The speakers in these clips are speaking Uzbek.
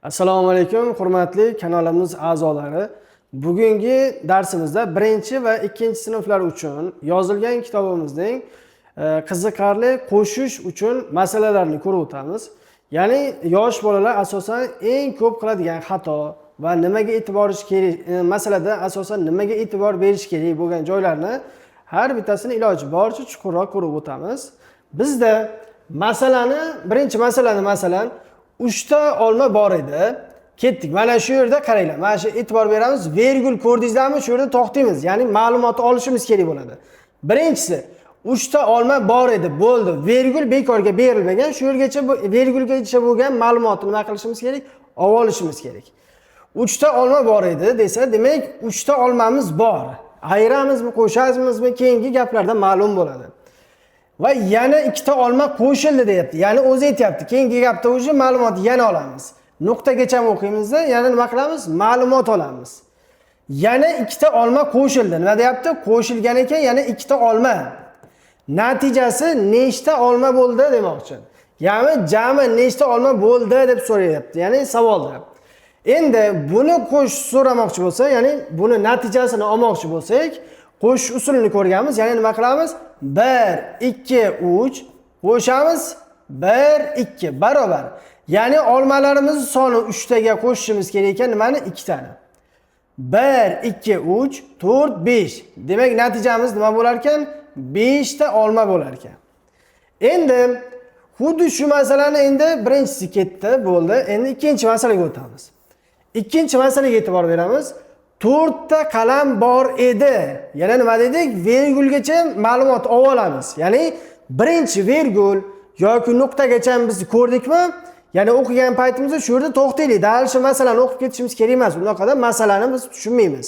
Assalomu alaykum, hurmatli kanalimiz a'zolari. Bugungi darsimizda 1 va 2 sinflar uchun yozilgan kitobimizning qiziqarli qo'shish uchun masalalarni ko'rib o'tamiz. Ya'ni yosh bolalar asosan eng ko'p qiladigan xato va nimaga e'tibor berish kerak, masalada asosan nimaga e'tibor berish kerak bo'lgan joylarni har bittasini iloji boricha chuqurroq ko'rib o'tamiz. Bizda birinchi masalani masalan 3 ta olma bor edi. Ketdik. Mana shu yerda qaranglar. Mana shu e'tibor beramiz. Vergul ko'rdingizlarmi? Shu yerda to'xtaymiz. Ya'ni ma'lumot olishimiz kerak bo'ladi. Birinchisi 3 ta olma bor edi. Bo'ldi. Vergul bekorga berilmagan. Shu yergacha vergulgacha bo'lgan ma'lumotni nima qilishimiz kerak? Olishimiz kerak. 3 ta olma bor edi desa, demak 3 ta olmamiz bor. Ayramizmi, qo'shamizmi, keyingi gaplarda ma'lum bo'ladi. Va yana 2 ta olma qo'shildi deyapti. Ya'ni o'zi aytayapti. Keyingi gapda o'sha ma'lumotni yana olamiz. Nuqtagacha o'qiymizda, yana nima qilamiz? Ma'lumot olamiz. Yana 2 ta olma qo'shildi. Nima deyapti? Qo'shilgan ekan, yana 2 ta olma. Natijasi nechta olma bo'ldi demoqchi. Ya'ni jami nechta olma bo'ldi deb so'rayapti. Ya'ni savolda. Endi buni so'ramoqchi bo'lsa, ya'ni buni natijasini olmoqchi bo'lsak, qo'shish usulini ko'rganmiz. Ya'ni nima qilamiz? 1, 2, 3 qo'shamiz 1, 2 barobar. Ya'ni olmalarimiz soni 3 taga qo'shishimiz kerak ekan, nimani? 2 tani. 1, 2, 3, 4, 5. Demak, natijamiz nima bo'lar ekan? 5 ta olma bo'lar ekan. Endi xuddi shu masalani endi birinchisi ketdi, bo'ldi. Endi ikkinchi masalaga o'tamiz. Ikkinchi masalaga e'tibor beramiz. 4 ta qalam bor edi. Yana nima dedik? Vergulgacha ma'lumot olamiz. Ya'ni birinchi vergul yoki nuqtagacha biz ko'rdikmi? Ya'ni o'qigan paytimizda shu yerda to'xtaylik. Dal shu masalani o'qib ketishimiz kerak emas. Bunaqada masalani biz tushunmaymiz.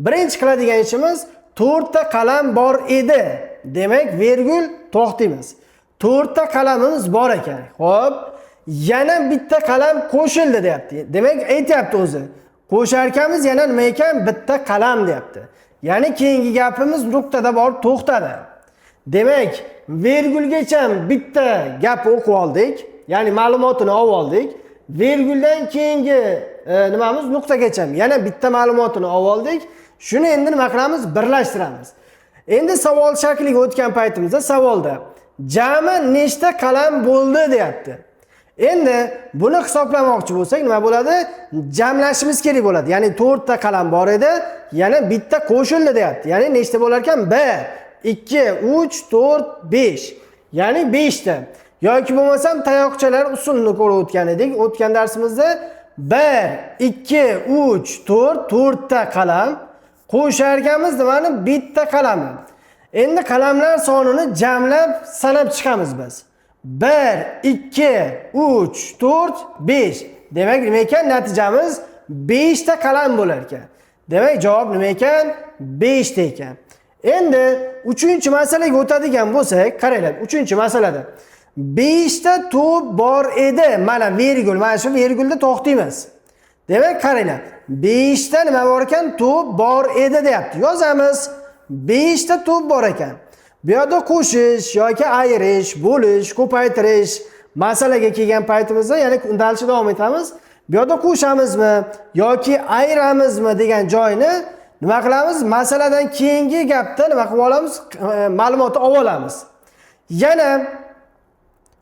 Birinchi qiladigan ishimiz 4 ta qalam bor edi. Demak, vergul to'xtaymiz. 4 ta qalamimiz bor ekan. Xo'p, yana bitta qalam qo'shildi deyapti. Demak, aytayapti o'zi. Qo'sharkamiz yana nima ekan? Bitta qalam deyapti. Ya'ni keyingi gapimiz nuqtada borib to'xtadi. Demak, vergulgacha bitta gap o'qib oldik. Ya'ni ma'lumotini oldik. Verguldan keyingi nimamiz nuqtagacha yana bitta ma'lumotini oldik. Shuni endi nima qilamiz? Birlashtiramiz. Endi savol shakliga o'tgan paytimizda savolda jami nechta qalam bo'ldi deyapti. Endi buni hisoblamoqchi bo'lsak nima bo'ladi? Jamlashimiz kerak bo'ladi. Ya'ni 4 ta qalam bor edi, yana bitta qo'shildi deyapti. Ya'ni nechta bo'lar ekan? 1, 2, 3, 4, 5. Ya'ni 5 ta. Yoki bo'lmasam tayoqchalar usulini ko'rib o'tgan edik. O'tgan darsimizda 1, 2, 3, 4 ta qalam qo'sharkamiz nimani? Bitta qalami. Endi qalamlar sonini jamlab sanab chiqamiz biz. 1, 2, 3, 4, 5. Demak, nima ekan? Natijamiz 5 ta qalam bo'lar ekan. Demak, javob nima ekan? 5 ta ekan. Endi 3-masalaga o'tadigan bo'lsak, qaranglar, 3-masalada 5 ta to'p bor edi. Mana vergul, mana shu vergulda to'xtaymiz. Demak, qaranglar, 5 ta nima bor ekan? To'p bor edi deyapti. Yozamiz. 5 ta to'p bor ekan. Bu yerda qo'shish yoki ayirish, bo'lish, ko'paytirish masalaga kelgan paytimizda, ya'ni undalishda davom etamiz. Bu yerda qo'shamizmi yoki ayiramizmi degan joyni nima qilamiz? Masaladan keyingi gapda nima qilib olamiz? Ma'lumotni olamiz. Yana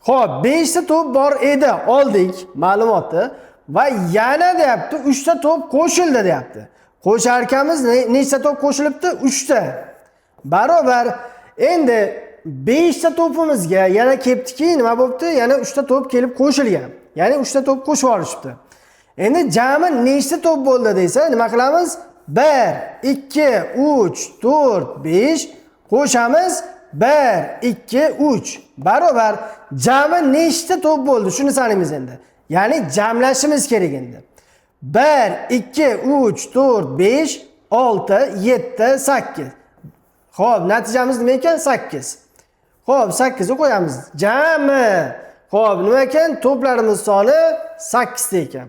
xo'p, 5 ta to'p bor edi, oldik ma'lumotni va yana deyapti 3 ta to'p qo'shildi deyapti. Qo'sharkamiz nechta to'p qo'shilibdi? 3 ta. Barobar endi 5 ta to'pimizga yana kelibdiki, nima bo'libdi? Yana 3 ta to'p kelib qo'shilgan. Ya'ni 3 ta to'p qo'shib olishibdi. Endi jami nechta to'p bo'ldi desa, nima qilamiz? 1, 2, 3, 4, 5 qo'shamiz 1, 2, 3 barobar jami nechta to'p bo'ldi? Shuni sanaymiz endi. Ya'ni jamlashimiz kerak endi. 1, 2, 3, 4, 5, 6, 7, 8. Xo'p, natijamiz nima ekan? 8. Xo'p, 8 ni qo'yamiz. Jami. Xo'p, nima ekan? To'plarimiz soni 8 ta ekan.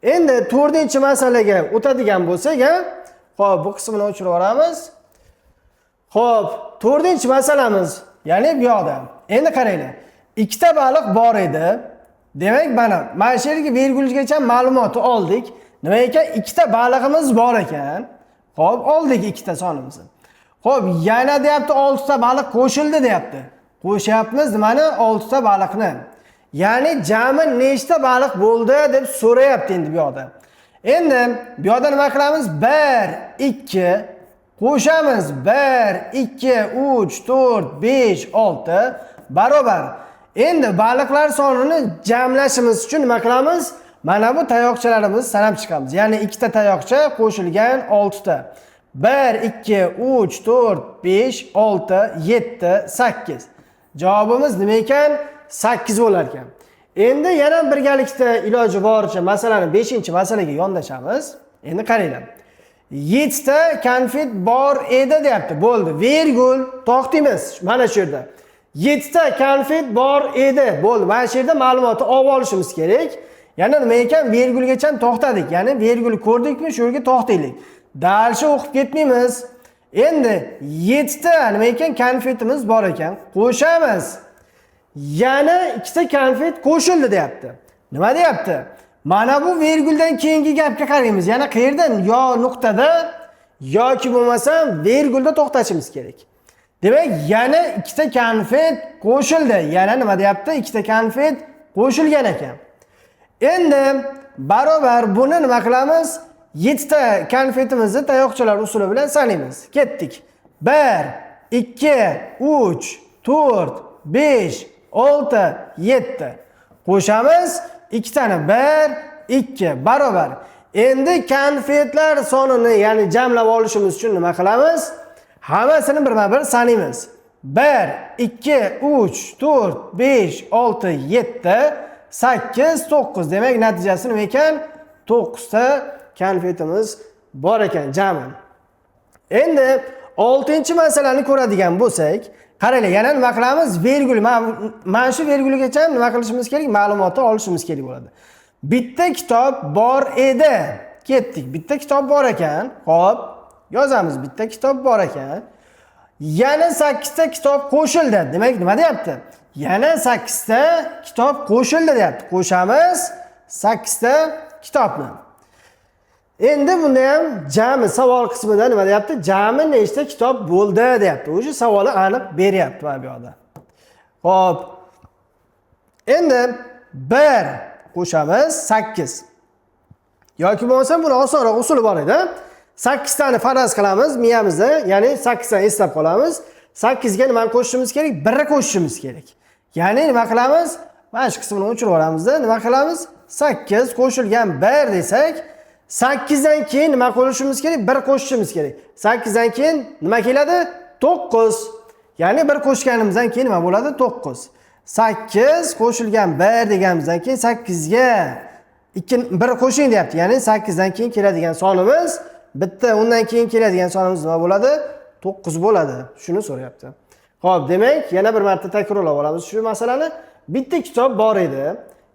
Endi 4-masalaga o'tadigan bo'lsak, xo'p, bu qismini o'chirib yuboramiz. Xo'p, 4-masalamiz, ya'ni bu yoqda. Endi qaranglar. 2 ta baliq bor edi. Demak, mana shu yerga virgulgacha ma'lumotni oldik. Nima ekan? Ikkita balig'imiz bor ekan. Xo'p, oldik ikkita sonimizni. Xo'p, yana deyapti 6 ta baliq qo'shildi deyapti. Qo'shyapmiz nimani? 6 ta baliqni. Ya'ni jami nechta baliq bo'ldi deb so'rayapti endi bu yoqda. Endi bu yoqda nima qilamiz? 1 2 qo'shamiz. 1 2 3 4 5 6 barobar. Endi baliqlar sonini jamlashimiz uchun nima qilamiz? Mana bu tayoqchalarimizni sanab chiqamiz. Ya'ni ikkita tayoqcha qo'shilgan 6 ta. 1 2 3 4 5 6 7 8. Javobimiz nima ekan? 8 bo'lar ekan. Endi yana birgalikda iloji boricha masalani 5-masalaga yondashamiz. Endi qaranglar. 7 ta konfet bor edi deyapti. Bo'ldi. Virgul to'xtaymiz. Mana shu yerda. 7 ta konfet bor edi. Bo'ldi. Mana shu yerda ma'lumotni olib olishimiz kerak. Yana nima ekan? Virgulgacha to'xtadik. Ya'ni virgul ko'rdikmi, shu yerga to'xtaylik. Darsni o'qib ketmaymiz. Endi 7 ta nima ekan? Konfetimiz bor ekan. Qo'shamiz. Yana 2 ta konfet qo'shildi deyapti. Nima deyapti? Mana bu virguldan keyingi gapga qaraymiz. Yana qayerdan? Yo nuqtada yoki bo'lmasa virgulda to'xtashimiz kerak. Demak, yana 2 ta konfet qo'shildi. Yana nima deyapti? 2 ta konfet qo'shilgan ekan. Endi barobar buni nima qilamiz? 7 ta konfetimizni tayoqchalar usuli bilan sanaymiz. Ketdik. 1 2 3 4 5 6 7 qo'shamiz. 2 tani 1 2 barobar. Endi konfetlar sonini, ya'ni jamlab olishimiz uchun nima qilamiz? Hammasini birma-bir sanaymiz. 1 2 3 4 5 6 7 8 9. Demak, natijasi nima ekan? 9 ta konfetimiz bor ekan jami. Endi 6-masalani ko'radigan bo'lsak, qaranglar, yana nima qilamiz? Virgul. Mana shu virgulgacha nima qilishimiz kerak? Ma'lumotni olishimiz kerak bo'ladi. Bitta kitob bor edi. Ketdik. Bitta kitob bor ekan. Xo'p, yozamiz. Bitta kitob bor ekan. Yana 8 ta kitob qo'shildi. Demak, nima deyapti? Yana 8 ta kitob qo'shildi deyapti. Qo'shamiz 8 ta kitobni. Endi bunda ham jami savol qismida nima deyapti? Jami nechta kitob bo'ldi deyapti. O'sha savolni aniq beryapti mana bu yoqda. Xo'p. Endi 1 qo'shamiz 8. Yoki bo'lmasa buni osonroq usuli bor edi. 8 tani faraz qilamiz miyamizda, ya'ni 8 tani eslab qolamiz. 8 ga nimani qo'shishimiz kerak? 1 qo'shishimiz kerak. Ya'ni nima qilamiz? Mana shu qismini o'chirib yuboramiz-da. Nima qilamiz? 8 qo'shilgan 1 desak, 8 dan keyin nima qo'shishimiz kerak? 1 qo'shishimiz kerak. 8 dan keyin nima keladi? 9. Ya'ni 1 qo'shganimizdan keyin nima bo'ladi? 9. 8 qo'shilgan 1 deganimizdan keyin 8 ga 1 qo'shing deyapti. Ya'ni 8 dan keyin keladigan sonimiz bitta, undan keyin keladigan sonimiz nima bo'ladi? 9 bo'ladi. Shuni so'rayapti. Xo'p, demak, yana bir marta takrorlab olamiz shu masalani. Bitta kitob bor edi,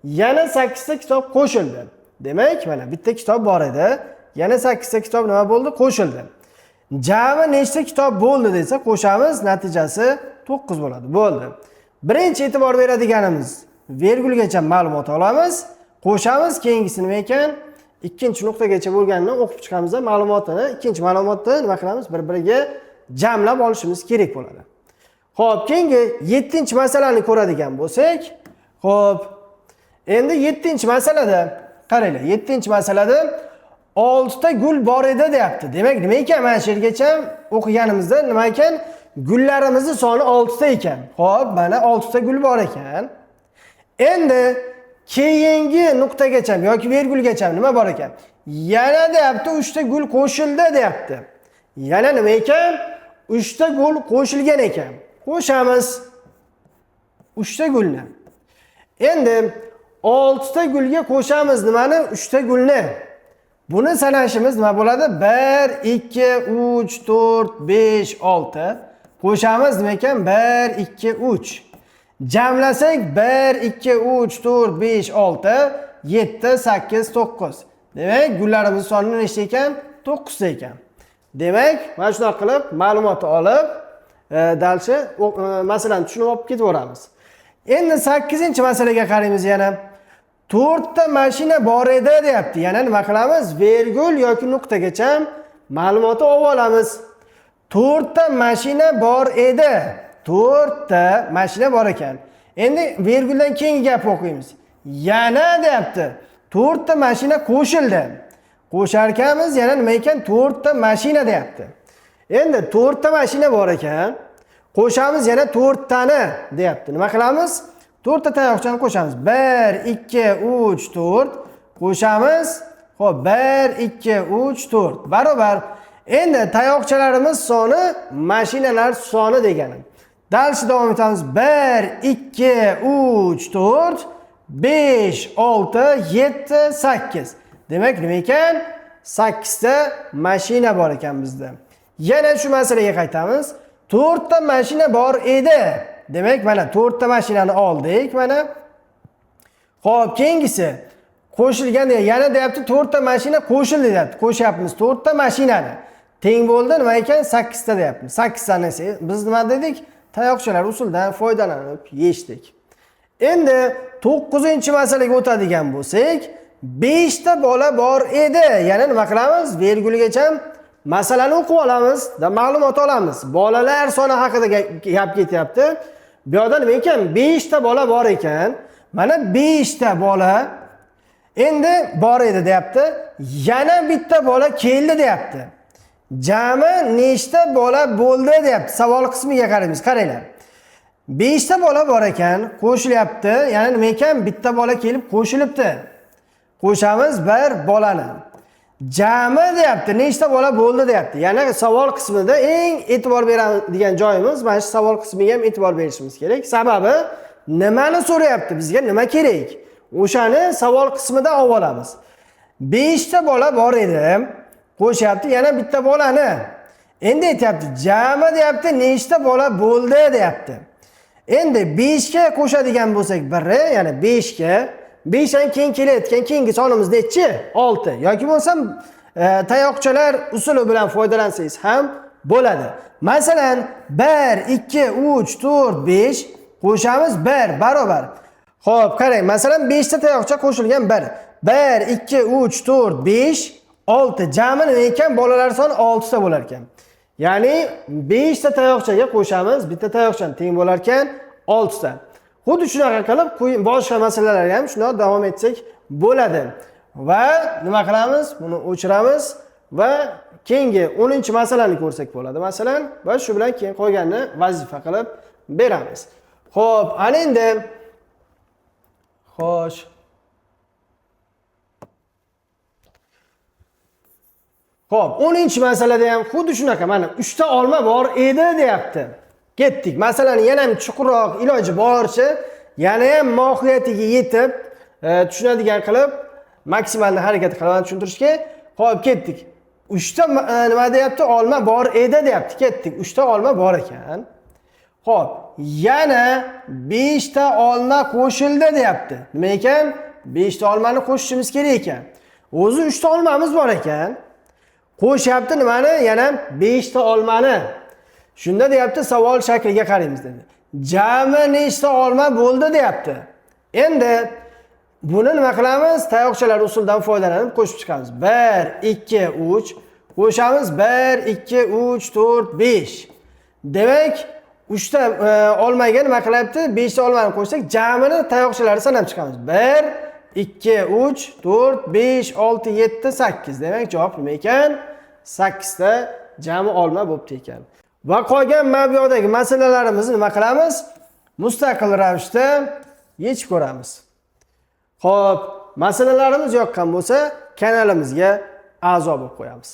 yana 8 ta kitob qo'shildi. Demak, mana bitta kitob bor edi, yana 8 ta kitob nima bo'ldi? Qo'shildi. Jami nechta kitob bo'ldi desa, qo'shamiz, natijasi 9 bo'ladi. Bo'ldi. Birinchi e'tibor beradiganimiz virgulgacha ma'lumot olamiz, qo'shamiz, keyingisi nima ekan? Ikkinchi nuqtagacha bo'lganini o'qib chiqamiz, ma'lumotini, ikkinchi ma'lumotni nima qilamiz? Bir-biriga jamlab olishimiz kerak bo'ladi. Xo'p, keyingi 7-masalani ko'radigan bo'lsak, xo'p, endi 7-masalada qaranglar, 7-masalada 6 ta gul bor edi deyapti. Demak, nima ekan? Mana shu yergacha o'qiganimizda nima ekan? Gullarimizning soni 6 ta ekan. Xo'p, mana 6 ta gul bor ekan. Endi keyingi nuqtagacha yoki virgulgacha nima bor ekan? Yana deyapti 3 ta gul qo'shildi deyapti. Yana nima ekan? 3 ta gul qo'shilgan ekan. Qo'shamiz 3 ta gulni. Endi 6 ta gulga qo'shamiz nimani? 3 ta gulni. Buni sanashimiz nima bo'ladi? 1 2 3 4 5 6. Qo'shamiz nima ekan? 1 2 3. Jamlasak 1 2 3 4 5 6 7 8 9. Demak, gullarimiz soni nechta ekan? 9 ta ekan. Demak, mana shunday qilib ma'lumotni olib, dalchi masalani tushunib olib ketaveramiz. Endi 8-masalaga qaraymiz yana. 4 ta mashina bor edi deyapti. Yana nima qilamiz? Vergul yoki nuqtagacha ma'lumotni olib olamiz. 4 ta mashina bor edi. 4 ta mashina bor ekan. Endi verguldan keyingi gap o'qiymiz. Yana deyapti. 4 ta mashina qo'shildi. Qo'shar ekanmiz, yana nima ekan? 4 ta mashina deyapti. Endi 4 ta mashina bor ekan. Qo'shamiz yana 4 tani deyapti. Nima qilamiz? 4 ta tayoqchani qo'shamiz. 1 2 3 4 qo'shamiz. Xo'p, 1 2 3 4 barobar. Endi tayoqchalarimiz soni mashinalar soni degani. Dalshi davom etamiz. 1 2 3 4 5 6 7 8. Demak, nima ekan? 8 ta mashina bor ekan bizda. Yana shu masalaga qaytamiz. 4 ta mashina bor edi. Demak, mana 4 ta mashinani oldik, mana. Xo'p, keyingisi qo'shilgan yana deyapti 4 ta mashina qo'shildi deyapti. Qo'shyapmiz 4 ta mashinani. Teng bo'ldi, nima ekan? 8 ta deyapmiz. 8 tani biz nima dedik? Tayoqchalar usuldan foydalanib yechdik. Endi 9-masalaga o'tadigan bo'lsak, 5 ta bola bor edi. Yana nima qilamiz? Vergulgacha masalani o'qib olamiz, ma'lumot olamiz. Bolalar soni haqida gap ketyapti. Bu yerda nima ekan? 5 ta bola bor ekan. Mana 5 ta bola endi bor edi deyapti. Yana bitta bola keldi deyapti. Jami nechta bola bo'ldi deyapti. Savol qismiga qaraymiz. Qaranglar. 5 ta bola bor ekan, qo'shilyapti. Ya'ni nima ekan? Bitta bola kelib qo'shilibdi. Qo'shamiz bir bolani. Jami deyapti. Nechta bola bo'ldi deyapti. Ya'ni savol qismida eng e'tibor beradigan joyimiz mana shu savol qismiga ham e'tibor berishimiz kerak. Sababi nimani so'rayapti? Bizga nima kerak? O'shani savol qismida olib olamiz. 5 ta bola bor edi. Qo'shyapti yana bitta bolani. Endi aytayapti, jami deyapti, nechta bola bo'ldi deyapti. Endi 5 ga qo'shadigan bo'lsak, biri, ya'ni 5 ga 5 dan keyin kelayotgan keyingi sonimiz nechi? 6 yoki bo'lsam tayoqchalar usuli bilan foydalansangiz ham bo'ladi. Masalan, 1 2 3 4 5 qo'shamiz 1 barobar. Xo'p, qarang, masalan 5 ta tayoqcha qo'shilgan 1. 1 2 3 4 5 6 jami nima ekan? Bolalar soni 6 ta bo'lar ekan. Ya'ni 5 ta tayoqchaga qo'shamiz, bitta tayoqchani teng bo'lar ekan 6 ta. Xuddi shunaqa qilib boshqa masalalarga ham shunday davom etsak bo'ladi. Va nima qilamiz? Buni o'chiramiz va keyingi 10-masalani ko'rsak bo'ladi. Masalan, va shu bilan keyin qolganini vazifa qilib beramiz. Xo'p, ana endi xo'sh. Xo'p, 10-masalada ham xuddi shunaqa, mana 3 ta olma bor edi deyapti. Ketdik. Masalani yana ham chuqurroq iloji boricha, yana ham mohiyatiga yetib, tushunadigan qilib maksimalni harakat qilaman tushuntirishga. Xo'p, ketdik. 3 ta nima deyapti? Olma bor edi deyapti. Ketdik. 3 ta olma bor ekan. Xo'p, yana 5 ta olma qo'shildi deyapti. Nima ekan? 5 ta olmani qo'shishimiz kerak ekan. O'zi 3 ta olmamiz bor ekan. Qo'shyapti nimani? Yana 5 ta olmani. Shunda deyapti, savol shakliga qaraymiz dedi. Jami nechta olma bo'ldi deyapti. Endi buni nima qilamiz? Tayoqchalar usuldan foydalanib qo'shib chiqamiz. 1 2 3 qo'shamiz 1 2 3 4 5. Demak, 3 ta olmaga nima qilyapti? 5 ta olmani qo'shsak, jamini tayoqchalari sanab chiqamiz. 1 2 3 4 5 6 7 8. Demak, javob nima ekan? 8 ta jami olma bo'pti ekan. Va qolgan mavzudagi masalalarimizni nima qilamiz? Mustaqil ravishda yechib ko'ramiz. Xo'p, masalalarimiz yoqqan bo'lsa, kanalimizga a'zo bo'lib qo'yamiz.